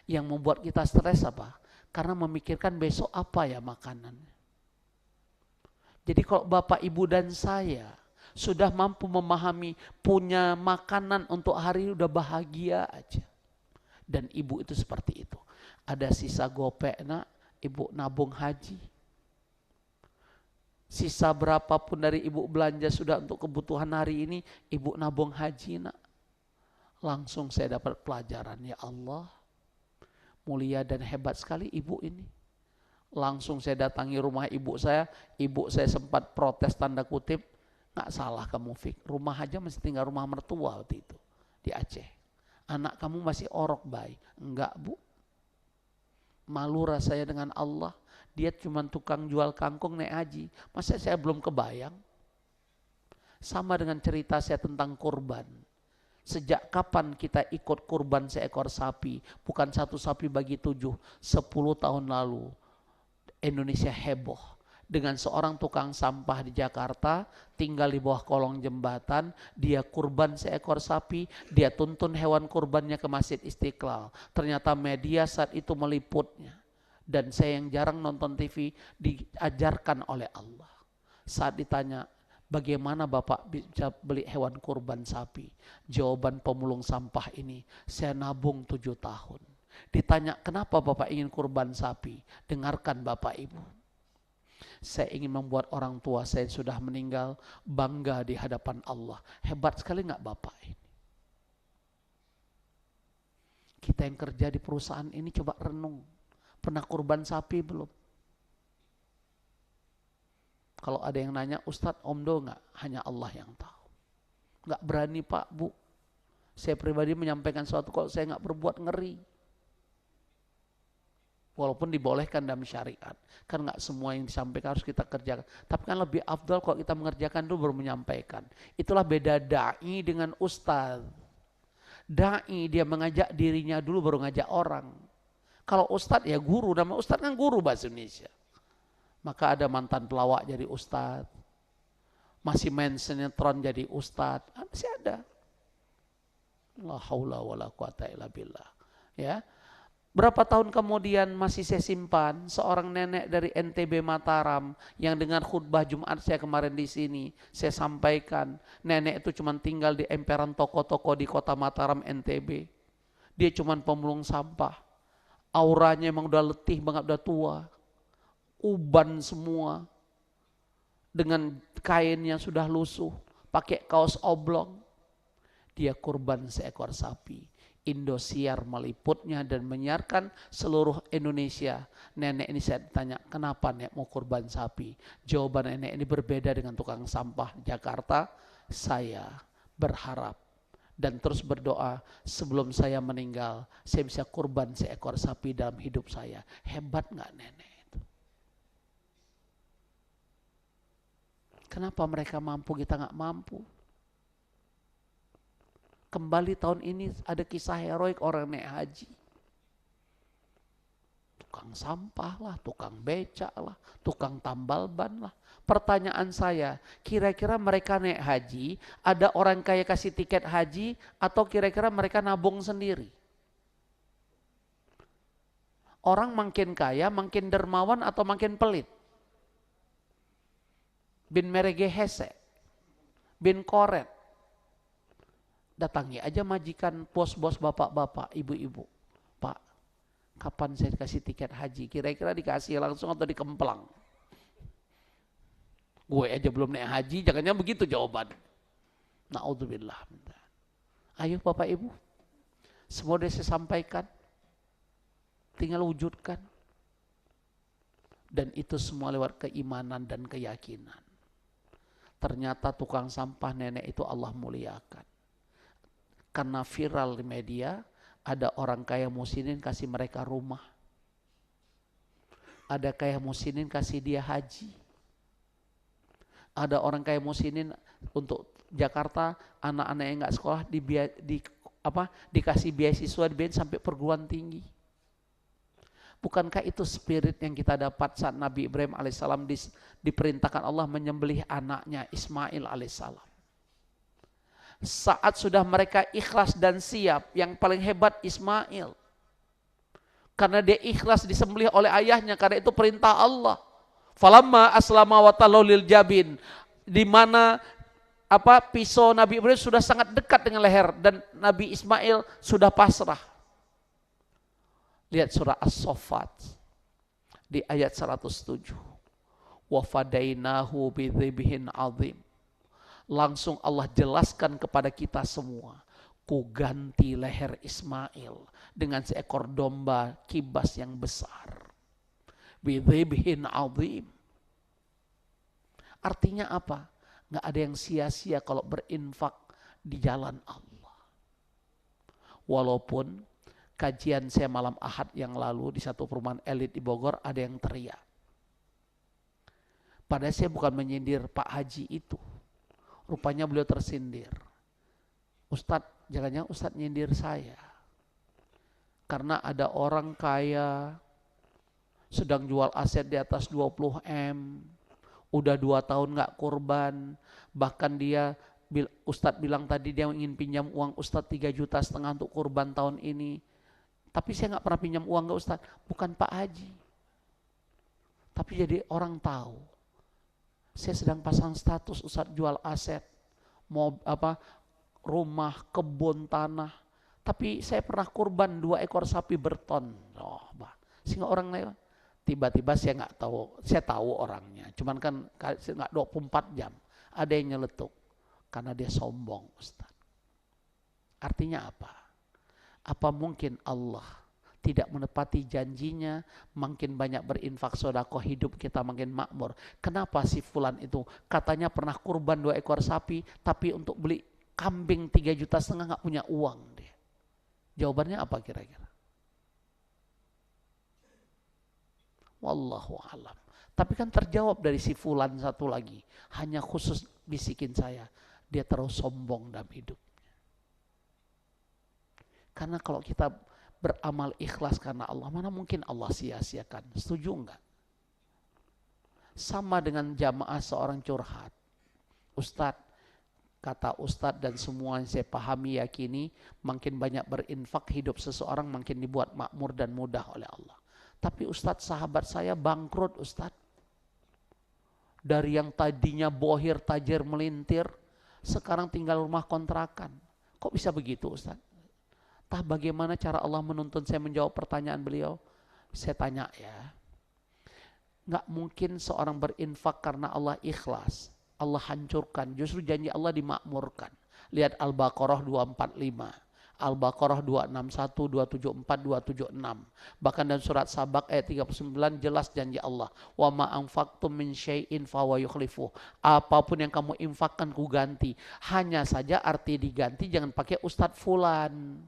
Yang membuat kita stres apa? Karena memikirkan besok apa ya makanannya. Jadi kalau Bapak, Ibu dan saya sudah mampu memahami punya makanan untuk hari, udah bahagia aja. Dan ibu itu seperti itu. Ada sisa gopek nak, ibu nabung haji. Sisa berapapun dari ibu belanja sudah untuk kebutuhan hari ini, ibu nabung haji nak. Langsung saya dapat pelajaran, ya Allah, mulia dan hebat sekali ibu ini. Langsung saya datangi rumah ibu saya sempat protes tanda kutip, nggak salah kamu Fik, rumah aja masih tinggal rumah mertua waktu itu di Aceh. Anak kamu masih orok bayi. Enggak Bu, malu rasanya dengan Allah. Dia cuma tukang jual kangkung naik haji. Masa saya belum kebayang? Sama dengan cerita saya tentang kurban. Sejak kapan kita ikut kurban seekor sapi? Bukan satu sapi bagi 7, 10 tahun lalu. Indonesia heboh dengan seorang tukang sampah di Jakarta, tinggal di bawah kolong jembatan, dia kurban seekor sapi, dia tuntun hewan kurbannya ke Masjid Istiqlal. Ternyata media saat itu meliputnya. Dan saya yang jarang nonton TV, diajarkan oleh Allah. Saat ditanya, bagaimana Bapak bisa beli hewan kurban sapi? Jawaban pemulung sampah ini, saya nabung 7 tahun. Ditanya, kenapa Bapak ingin kurban sapi? Dengarkan Bapak Ibu. Saya ingin membuat orang tua saya sudah meninggal bangga di hadapan Allah. Hebat sekali nggak Bapak ini? Kita yang kerja di perusahaan ini coba renung. Pernah kurban sapi belum? Kalau ada yang nanya, Ustadz omdo nggak? Hanya Allah yang tahu. Nggak berani Pak, Bu. Saya pribadi menyampaikan sesuatu kalau saya nggak berbuat, ngeri. Walaupun dibolehkan dalam syariat. Kan nggak semua yang disampaikan harus kita kerjakan. Tapi kan lebih afdal kalau kita mengerjakan dulu baru menyampaikan. Itulah beda da'i dengan ustadz. Da'i dia mengajak dirinya dulu baru ngajak orang. Kalau ustadz ya guru, nama ustadz kan guru bahasa Indonesia. Maka ada mantan pelawak jadi ustadz. Masih main sinetron jadi ustadz. Masih ada. La haula wa la quwata illa billah. Ya. Berapa tahun kemudian masih saya simpan seorang nenek dari NTB Mataram yang dengar khutbah Jumat saya kemarin di sini. Saya sampaikan, nenek itu cuma tinggal di emperan toko-toko di kota Mataram NTB. Dia cuma pemulung sampah. Auranya emang udah letih banget, udah tua. Uban semua. Dengan kain yang sudah lusuh. Pakai kaos oblong. Dia kurban seekor sapi. Indosiar meliputnya dan menyiarkan seluruh Indonesia. Nenek ini saya tanya, kenapa nek mau kurban sapi? Jawaban nenek ini berbeda dengan tukang sampah Jakarta. Saya berharap dan terus berdoa sebelum saya meninggal, saya bisa kurban seekor sapi dalam hidup saya. Hebat nggak nenek itu? Kenapa mereka mampu, kita nggak mampu? Kembali tahun ini ada kisah heroik orang naik haji. Tukang sampah lah, tukang becak lah, tukang tambal ban lah. Pertanyaan saya, kira-kira mereka naik haji, ada orang kaya kasih tiket haji, atau kira-kira mereka nabung sendiri? Orang makin kaya, makin dermawan atau makin pelit? Bin merege hese, bin koret. Datangi aja majikan, bos-bos, bapak-bapak, ibu-ibu. Pak, kapan saya dikasih tiket haji? Kira-kira dikasih langsung atau dikemplang? Gue aja belum naik haji, jangan-jangan begitu jawaban. Na'udzubillah. Ayo Bapak Ibu, semua udah saya sampaikan. Tinggal wujudkan. Dan itu semua lewat keimanan dan keyakinan. Ternyata tukang sampah nenek itu Allah muliakan. Karena viral di media, ada orang kaya muslimin kasih mereka rumah. Ada kaya muslimin kasih dia haji. Ada orang kaya muslimin untuk Jakarta, anak-anak yang nggak sekolah dikasih beasiswa sampai perguruan tinggi. Bukankah itu spirit yang kita dapat saat Nabi Ibrahim alaihissalam diperintahkan Allah menyembelih anaknya Ismail alaihissalam. Saat sudah mereka ikhlas dan siap, yang paling hebat Ismail. Karena dia ikhlas disembelih oleh ayahnya, karena itu perintah Allah. Falamma aslama wa tallahu lil jabin, di mana pisau Nabi Ibrahim sudah sangat dekat dengan leher dan Nabi Ismail sudah pasrah. Lihat surah As-Saffat di ayat 107. Wa fadainahu bidzibhin azim. Langsung Allah jelaskan kepada kita semua, ku ganti leher Ismail dengan seekor domba kibas yang besar. Bidzibhin azim. Artinya apa? Nggak ada yang sia-sia kalau berinfak di jalan Allah. Walaupun kajian saya malam Ahad yang lalu di satu perumahan elit di Bogor ada yang teriak. Padahal saya bukan menyindir Pak Haji itu. Rupanya beliau tersindir. Ustadz, jangan-jangan Ustadz nyindir saya. Karena ada orang kaya sedang jual aset di atas 20 M. Udah 2 tahun gak kurban. Bahkan Ustadz bilang tadi dia ingin pinjam uang Ustadz 3,5 juta untuk kurban tahun ini. Tapi saya gak pernah pinjam uang ke Ustadz. Bukan Pak Haji. Tapi jadi orang tahu. Saya sedang pasang status Ustadz jual aset, rumah, kebun, tanah. Tapi saya pernah kurban 2 ekor sapi berton. Sehingga orang lain, tiba-tiba saya nggak tahu, saya tahu orangnya. Cuman kan nggak 24 jam. Ada yang nyeletuk karena dia sombong, Ustadz. Artinya apa? Apa mungkin Allah tidak menepati janjinya, makin banyak berinfak sedekah hidup kita makin makmur. Kenapa si fulan itu katanya pernah kurban 2 ekor sapi, tapi untuk beli kambing 3,5 juta nggak punya uang dia. Jawabannya apa kira-kira? Wallahu alam. Tapi kan terjawab dari si fulan satu lagi. Hanya khusus bisikin saya, dia terus sombong dalam hidupnya. Karena kalau kita beramal ikhlas karena Allah, mana mungkin Allah sia-siakan. Setuju enggak? Sama dengan jamaah seorang curhat. Ustadz, kata Ustadz dan semua yang saya pahami yakini, makin banyak berinfak hidup seseorang makin dibuat makmur dan mudah oleh Allah. Tapi Ustadz, sahabat saya bangkrut Ustadz. Dari yang tadinya bohir tajir melintir, sekarang tinggal rumah kontrakan. Kok bisa begitu Ustadz? Entah bagaimana cara Allah menuntun saya menjawab pertanyaan beliau. Saya tanya ya. Nggak mungkin seorang berinfak karena Allah ikhlas. Allah hancurkan. Justru janji Allah dimakmurkan. Lihat Al-Baqarah 245. Al-Baqarah 261, 274, 276. Bahkan dalam surat Sabak ayat 39 jelas janji Allah. Wa ma anfaqtum min syai'in fahuwa yukhlifuh. Apapun yang kamu infakkan ku ganti. Hanya saja arti diganti jangan pakai Ustadz fulan.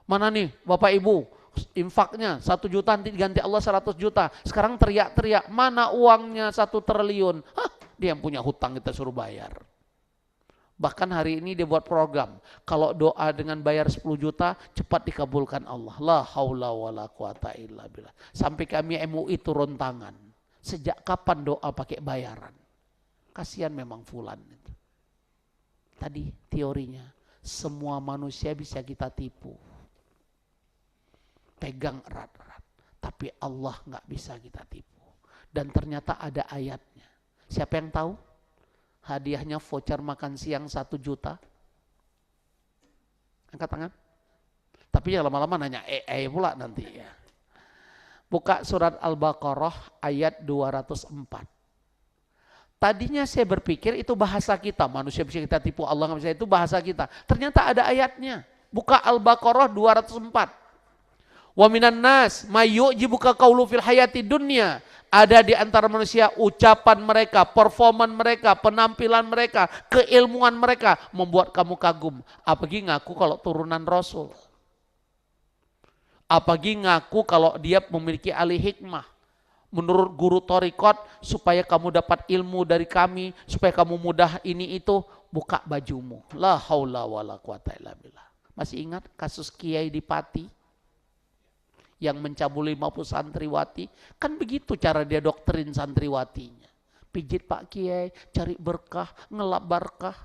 Mana nih Bapak Ibu infaknya 1 juta nanti diganti Allah 100 juta. Sekarang teriak-teriak mana uangnya 1 triliun. Dia yang punya hutang kita suruh bayar. Bahkan hari ini dia buat program. Kalau doa dengan bayar 10 juta cepat dikabulkan Allah. La haula wala quwata illa billah. Sampai kami MUI turun tangan. Sejak kapan doa pakai bayaran? Kasihan memang fulan itu. Tadi teorinya semua manusia bisa kita tipu. Pegang erat-erat. Tapi Allah nggak bisa kita tipu. Dan ternyata ada ayatnya. Siapa yang tahu? Hadiahnya voucher makan siang 1 juta. Angkat tangan. Tapi ya lama-lama nanya pula nanti ya. Buka surat Al-Baqarah ayat 204. Tadinya saya berpikir itu bahasa kita. Manusia bisa kita tipu, Allah nggak bisa, itu bahasa kita. Ternyata ada ayatnya. Buka Al-Baqarah 204. Wa minan nas may yu'jibuka qawlu fil hayati dunya. Ada di antara manusia ucapan mereka, performan mereka, penampilan mereka, keilmuan mereka membuat kamu kagum. Apalagi ngaku kalau turunan Rasul. Apalagi ngaku kalau dia memiliki ahli hikmah. Menurut guru torikot, supaya kamu dapat ilmu dari kami, supaya kamu mudah ini itu, buka bajumu. La haula wala quwata illa billah. Masih ingat kasus Kiai di Pati yang mencabuli 50 santriwati? Kan begitu cara dia doktrin santriwatinya. Pijit Pak Kiai, cari berkah, ngelap berkah,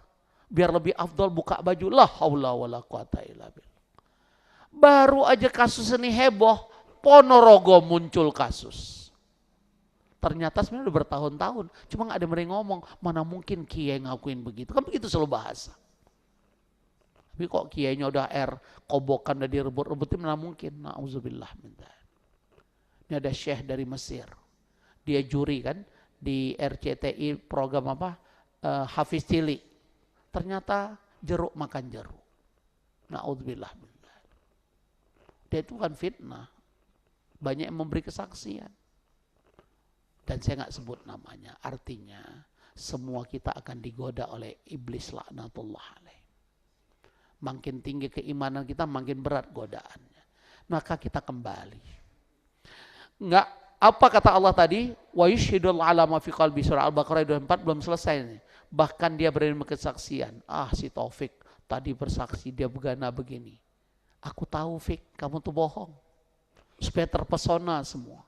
biar lebih afdol buka baju. La haula wala quwata illa billah. Baru aja kasus ini heboh, Ponorogo muncul kasus. Ternyata sebenarnya udah bertahun-tahun, cuma gak ada yang ngomong, mana mungkin Kiai ngakuin begitu. Kan begitu selalu bahasa. Tapi kok Kiainya udah kobokan udah direbut-rebutin, mana mungkin. Na'udzubillah min dzalik. Ini ada syekh dari Mesir. Dia juri kan di RCTI program apa? Hafiz Cili. Ternyata jeruk makan jeruk. Na'udzubillah min dzalik. Dia itu kan fitnah. Banyak yang memberi kesaksian. Dan saya nggak sebut namanya. Artinya semua kita akan digoda oleh iblis laknatullah alaih. Makin tinggi keimanan kita, makin berat godaannya. Maka kita kembali. Nggak, apa kata Allah tadi? Wa yushhidul ala ma fi qalbi, surah Al-Baqarah 24 belum selesai nih. Bahkan dia beri kesaksian. Si Taufik tadi bersaksi dia begini. Aku tahu Fik, kamu tuh bohong. Supaya terpesona semua.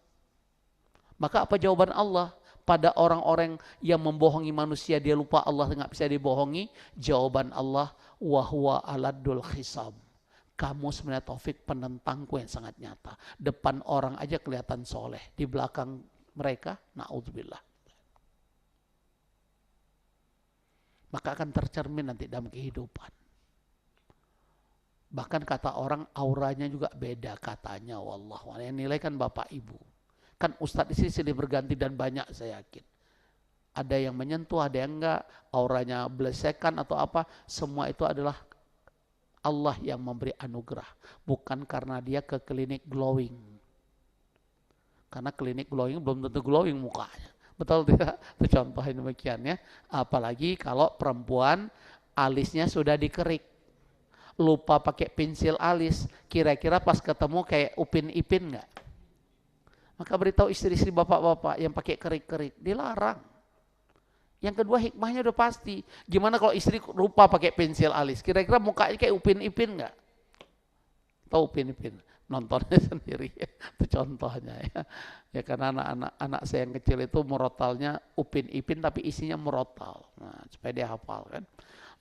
Maka apa jawaban Allah pada orang-orang yang membohongi manusia, dia lupa Allah nggak bisa dibohongi? Jawaban Allah, wahwa aladul khisam. Kamu sebenarnya Taufik penentangku yang sangat nyata. Depan orang aja kelihatan soleh, di belakang mereka na'udzubillah. Maka akan tercermin nanti dalam kehidupan. Bahkan kata orang auranya juga beda katanya, wallahu a'lam. Yang nilai kan bapak ibu. Kan ustadz di sini silih berganti dan banyak saya yakin. Ada yang menyentuh, ada yang enggak, auranya belesekan atau apa, semua itu adalah Allah yang memberi anugerah. Bukan karena dia ke klinik glowing. Karena klinik glowing belum tentu glowing mukanya. Betul tidak? Itu contohnya demikian ya. Apalagi kalau perempuan alisnya sudah dikerik. Lupa pakai pensil alis, kira-kira pas ketemu kayak Upin Ipin enggak? Maka beritahu istri-istri bapak-bapak yang pakai kerik-kerik, dilarang. Yang kedua hikmahnya udah pasti. Gimana kalau istri lupa pakai pensil alis? Kira-kira mukanya kayak Upin Ipin nggak? Tahu Upin Ipin? Nontonnya sendiri. Itu contohnya ya. Ya karena anak saya yang kecil itu murotalnya Upin Ipin tapi isinya murotal. Nah, supaya dia hafal kan.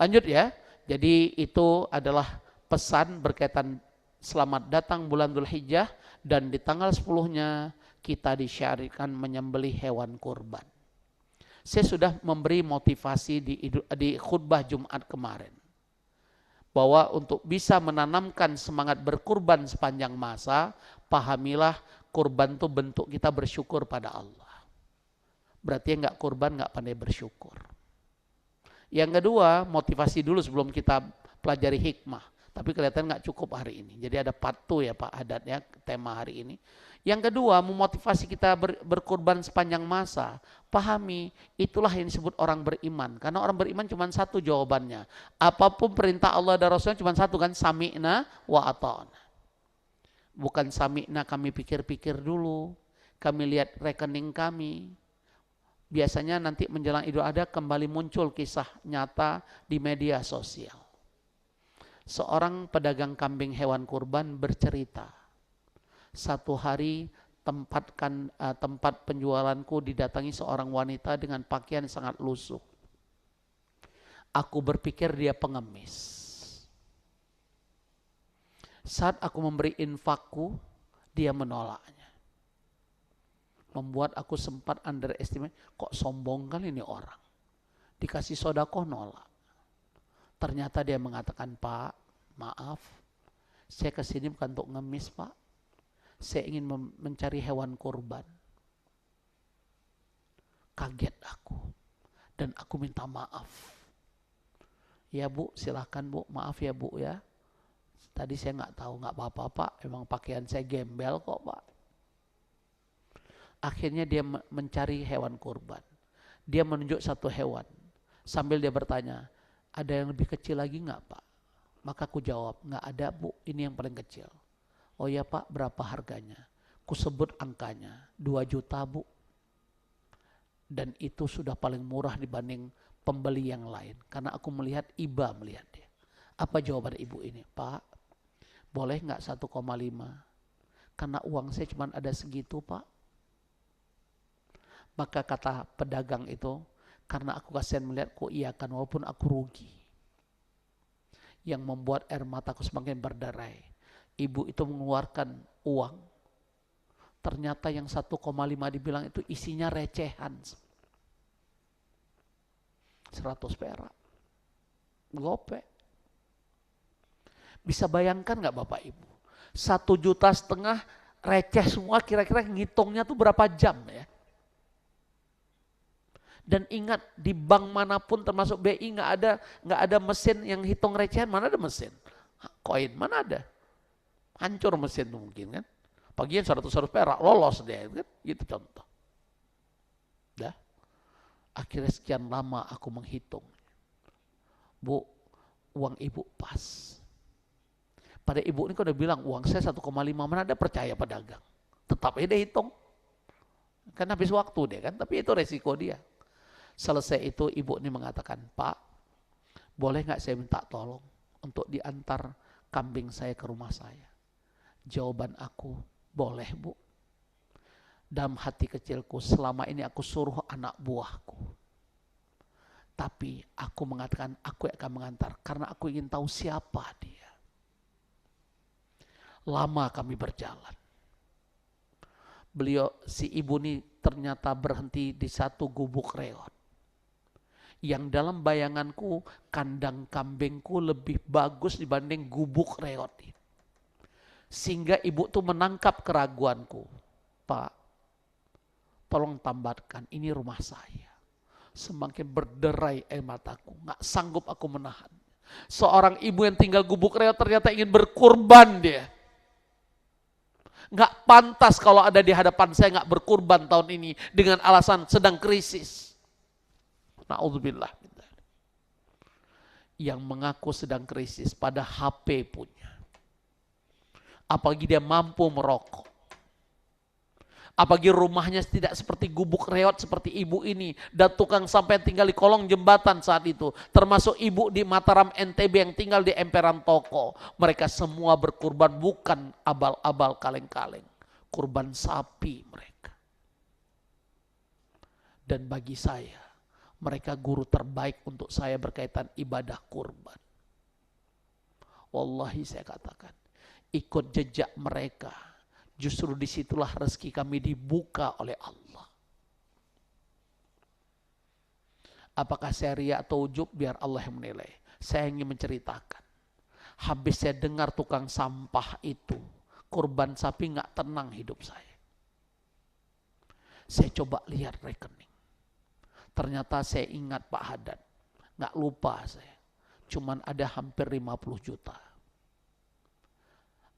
Lanjut ya. Jadi itu adalah pesan berkaitan selamat datang bulan Dzulhijjah dan di tanggal 10-nya kita disyariatkan menyembelih hewan kurban. Saya sudah memberi motivasi di khutbah Jumat kemarin. Bahwa untuk bisa menanamkan semangat berkurban sepanjang masa, pahamilah kurban itu bentuk kita bersyukur pada Allah. Berarti yang enggak kurban enggak pandai bersyukur. Yang kedua, motivasi dulu sebelum kita pelajari hikmah. Tapi kelihatan nggak cukup hari ini. Jadi ada patu ya Pak adatnya tema hari ini. Yang kedua, memotivasi kita berkurban sepanjang masa. Pahami, itulah yang disebut orang beriman. Karena orang beriman cuma satu jawabannya. Apapun perintah Allah dan Rasulnya cuma satu kan, sami'na wa ata'na. Bukan sami'na kami pikir-pikir dulu. Kami lihat rekening kami. Biasanya nanti menjelang Idul Adha kembali muncul kisah nyata di media sosial. Seorang pedagang kambing hewan kurban bercerita, satu hari tempat penjualanku didatangi seorang wanita dengan pakaian sangat lusuh. Aku berpikir dia pengemis. Saat aku memberi infakku, dia menolaknya. Membuat aku sempat underestimate, kok sombong kali ini orang. Dikasih sedekah nolak. Ternyata dia mengatakan, Pak, maaf, saya kesini bukan untuk ngemis Pak. Saya ingin mencari hewan kurban. Kaget aku. Dan aku minta maaf. Ya Bu, silakan Bu, maaf ya Bu ya. Tadi saya nggak tahu, nggak apa-apa Pak. Emang pakaian saya gembel kok Pak. Akhirnya dia mencari hewan kurban. Dia menunjuk satu hewan. Sambil dia bertanya, ada yang lebih kecil lagi nggak Pak? Maka aku jawab, nggak ada Bu, ini yang paling kecil. Oh ya Pak, berapa harganya? Ku sebut angkanya, 2 juta Bu. Dan itu sudah paling murah dibanding pembeli yang lain. Karena aku melihat iba melihat dia. Apa jawaban ibu ini? Pak, boleh nggak 1,5? Karena uang saya cuma ada segitu Pak. Maka kata pedagang itu, karena aku kasihan melihat kok iakan walaupun aku rugi. Yang membuat air mataku semakin berderai. Ibu itu mengeluarkan uang. Ternyata yang 1,5 dibilang itu isinya recehan. 100 perak. Gopek. Bisa bayangkan gak Bapak Ibu? 1,5 juta receh semua, kira-kira ngitungnya tuh berapa jam ya? Dan ingat, di bank manapun termasuk BI nggak ada mesin yang hitung recehan. Mana ada mesin? Koin mana ada? Hancur mesin tuh mungkin kan. Pagian 100 perak lolos deh kan. Gitu contoh. Dah. Akhirnya sekian lama aku menghitung. Bu, uang ibu pas. Pada ibu ini kau udah bilang uang saya 1,5, mana ada percaya pedagang. Tetap aja dia hitung. Kan habis waktu deh kan, tapi itu resiko dia. Selesai itu ibu ini mengatakan, Pak, boleh gak saya minta tolong untuk diantar kambing saya ke rumah saya? Jawaban aku, boleh Bu. Dalam hati kecilku, selama ini aku suruh anak buahku. Tapi aku mengatakan, aku akan mengantar karena aku ingin tahu siapa dia. Lama kami berjalan. Si ibu ini ternyata berhenti di satu gubuk reot. Yang dalam bayanganku kandang kambingku lebih bagus dibanding gubuk reot ini. Sehingga ibu tuh menangkap keraguanku. Pak, tolong tambahkan, ini rumah saya. Semakin berderai air mataku, gak sanggup aku menahan. Seorang ibu yang tinggal gubuk reot ternyata ingin berkurban dia. Gak pantas kalau ada di hadapan saya gak berkurban tahun ini dengan alasan sedang krisis. Na'udzubillah. Yang mengaku sedang krisis pada HP punya. Apalagi dia mampu merokok. Apalagi rumahnya tidak seperti gubuk reot seperti ibu ini. Dan tukang sampai tinggal di kolong jembatan saat itu. Termasuk ibu di Mataram NTB yang tinggal di emperan toko. Mereka semua berkurban bukan abal-abal kaleng-kaleng. Kurban sapi mereka. Dan bagi saya, mereka guru terbaik untuk saya berkaitan ibadah kurban. Wallahi saya katakan, ikut jejak mereka. Justru disitulah rezeki kami dibuka oleh Allah. Apakah saya riya atau ujub, biar Allah yang menilai. Saya ingin menceritakan. Habis saya dengar tukang sampah itu, kurban sapi gak tenang hidup saya. Saya coba lihat rekening. Ternyata saya ingat Pak Haddad. Gak lupa saya. Cuman ada hampir 50 juta.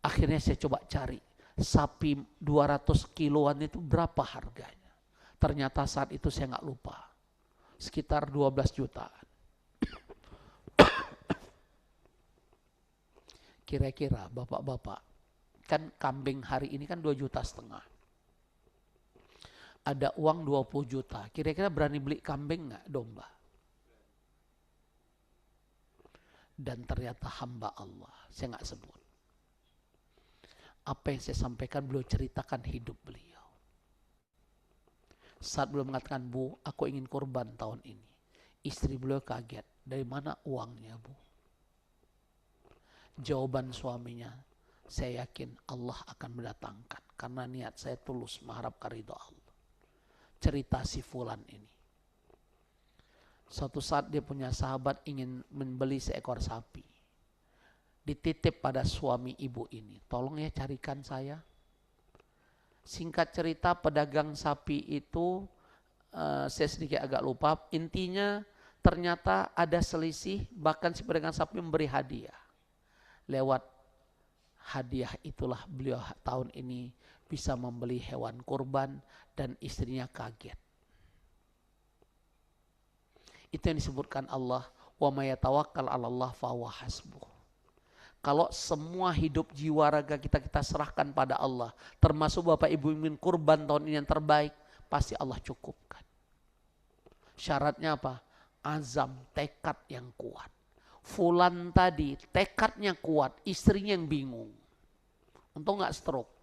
Akhirnya saya coba cari. Sapi 200 kiloan itu berapa harganya. Ternyata saat itu saya gak lupa. Sekitar 12 jutaan. Kira-kira bapak-bapak. Kan kambing hari ini kan 2,5 juta. Ada uang 20 juta. Kira-kira berani beli kambing gak? Domba. Dan ternyata hamba Allah. Saya gak sebut. Apa yang saya sampaikan beliau ceritakan hidup beliau. Saat beliau mengatakan, Bu, aku ingin kurban tahun ini. Istri beliau kaget. Dari mana uangnya, Bu? Jawaban suaminya, saya yakin Allah akan mendatangkan. Karena niat saya tulus mengharapkan ridha Allah. Cerita si fulan ini. Suatu saat dia punya sahabat ingin membeli seekor sapi. Dititip pada suami ibu ini. Tolong ya carikan saya. Singkat cerita pedagang sapi itu, saya sedikit agak lupa. Intinya ternyata ada selisih, bahkan si pedagang sapi memberi hadiah. Lewat hadiah itulah beliau tahun ini bisa membeli hewan kurban dan istrinya kaget. Itu yang disebutkan Allah, wa may yatawakkal 'alallah fahuwa hasbuh. Kalau semua hidup jiwa raga kita serahkan pada Allah, termasuk Bapak Ibu ingin kurban tahun ini yang terbaik, pasti Allah cukupkan. Syaratnya apa? Azam, tekad yang kuat. Fulan tadi tekadnya kuat, istrinya yang bingung. Untung gak stroke.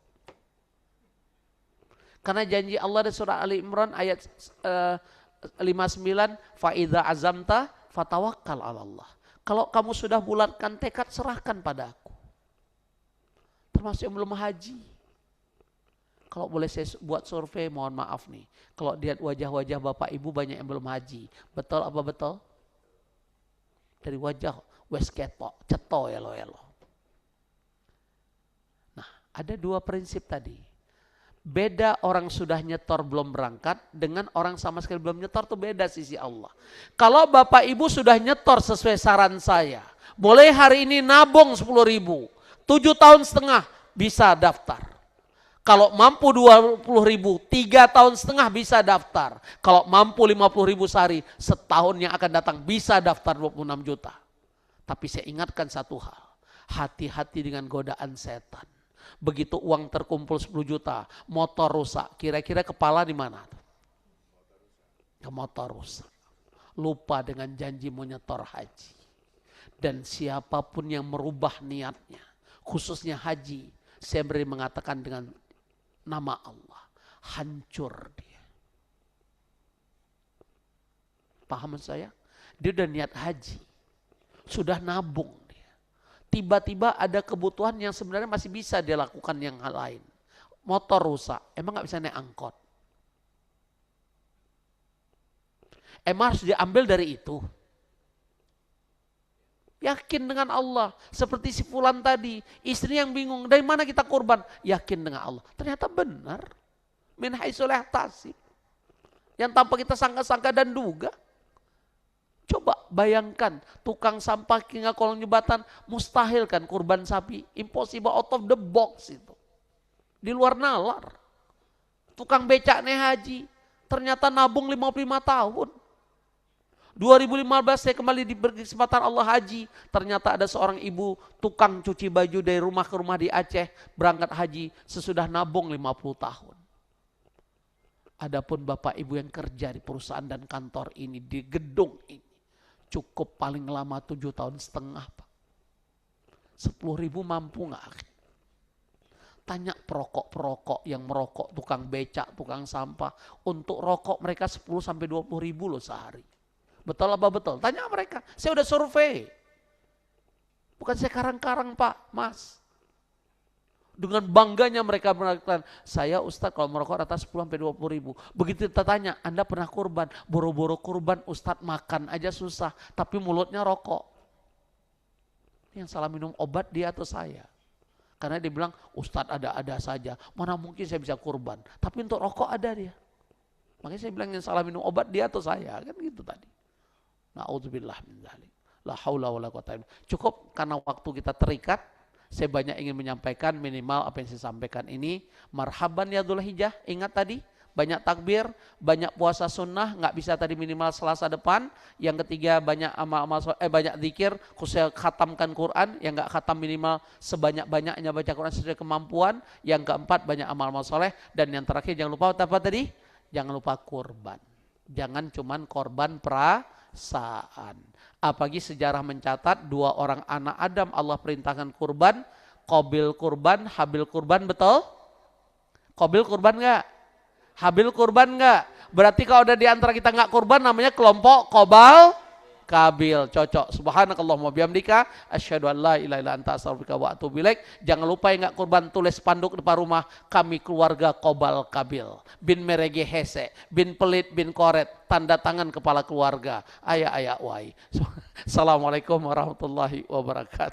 Karena janji Allah di surah Ali Imran ayat 59, fa'idha azamta fatawakkal 'alallah. Kalau kamu sudah bulatkan tekad, serahkan pada aku. Termasuk yang belum haji. Kalau boleh saya buat survei, mohon maaf nih. Kalau lihat wajah-wajah Bapak Ibu banyak yang belum haji. Betul apa betul? Dari wajah wes ketok, ceto elo-elo. Nah, ada dua prinsip tadi. Beda orang sudah nyetor belum berangkat dengan orang sama sekali belum nyetor, tuh beda sisi Allah. Kalau Bapak Ibu sudah nyetor sesuai saran saya, boleh hari ini nabung 10.000, 7 tahun setengah bisa daftar. Kalau mampu 20.000, 3 tahun setengah bisa daftar. Kalau mampu 50.000 sehari, setahun yang akan datang bisa daftar 26 juta. Tapi saya ingatkan satu hal, hati-hati dengan godaan setan. Begitu uang terkumpul 10 juta, motor rusak, kira-kira kepala di mana? Ke motor rusak. Lupa dengan janji menyetor haji. Dan siapapun yang merubah niatnya, khususnya haji, saya beri mengatakan dengan nama Allah, hancur dia. Paham saya? Dia udah niat haji, sudah nabung. Tiba-tiba ada kebutuhan yang sebenarnya masih bisa dia lakukan yang hal lain. Motor rusak, emang gak bisa naik angkot. Emang harus diambil dari itu. Yakin dengan Allah. Seperti si fulan tadi, istri yang bingung, dari mana kita kurban? Yakin dengan Allah. Ternyata benar. Min haitsu la yahtasib. Yang tanpa kita sangka-sangka dan duga. Coba bayangkan, tukang sampah hingga kolong jembatan, mustahil kan kurban sapi, impossible, out of the box itu. Di luar nalar. Tukang becak nih haji, ternyata nabung 55 tahun. 2015 saya kembali diberi kesempatan Allah haji, ternyata ada seorang ibu tukang cuci baju dari rumah ke rumah di Aceh, berangkat haji sesudah nabung 50 tahun. Adapun Bapak Ibu yang kerja di perusahaan dan kantor ini, di gedung ini, cukup paling lama 7 tahun setengah, Pak. 10.000 mampu nggak? Tanya perokok-perokok yang merokok, tukang becak, tukang sampah. Untuk rokok mereka 10-20 ribu loh sehari. Betul apa betul? Tanya mereka. Saya udah survei. Bukan saya karang-karang Pak, Mas. Dengan bangganya mereka mengatakan, saya Ustadz kalau merokok rata 10-20 ribu. Begitu kita tanya, Anda pernah kurban? Boro-boro kurban Ustadz makan aja susah, tapi mulutnya rokok. Yang salah minum obat dia atau saya? Karena dia bilang, Ustadz ada-ada saja, mana mungkin saya bisa kurban. Tapi untuk rokok ada dia. Makanya saya bilang yang salah minum obat dia atau saya, kan gitu tadi. Na'udzubillah min dzalik. La haula wala quwwata illa billah. Cukup karena waktu kita terikat. Saya banyak ingin menyampaikan, minimal apa yang saya sampaikan ini. Marhaban ya Dzulhijjah, ingat tadi, banyak takbir, banyak puasa sunnah, nggak bisa tadi minimal Selasa depan. Yang ketiga banyak banyak zikir, khususnya khatamkan Quran, yang nggak khatam minimal sebanyak-banyaknya baca Quran sesuai kemampuan. Yang keempat banyak amal-amal soleh, dan yang terakhir jangan lupa apa tadi? Jangan lupa kurban. Jangan cuman korban perasaan. Apalagi sejarah mencatat 2 orang anak Adam Allah perintahkan kurban, Qabil kurban, Habil kurban, betul? Qabil kurban enggak? Habil kurban enggak? Berarti kalau ada di antara kita enggak kurban namanya kelompok Qobal Kabil. Cocok. Subhanakallahumma bihamdika asyhadu an la ilaha illa anta astaghfiruka wa atubu ilaik. Jangan lupa yang enggak kurban tulis spanduk depan rumah, kami keluarga Qobal Kabil. Bin Merege Hese, bin Pelit, bin Koret, tanda tangan kepala keluarga. Ayah wai. Assalamualaikum warahmatullahi wabarakatuh.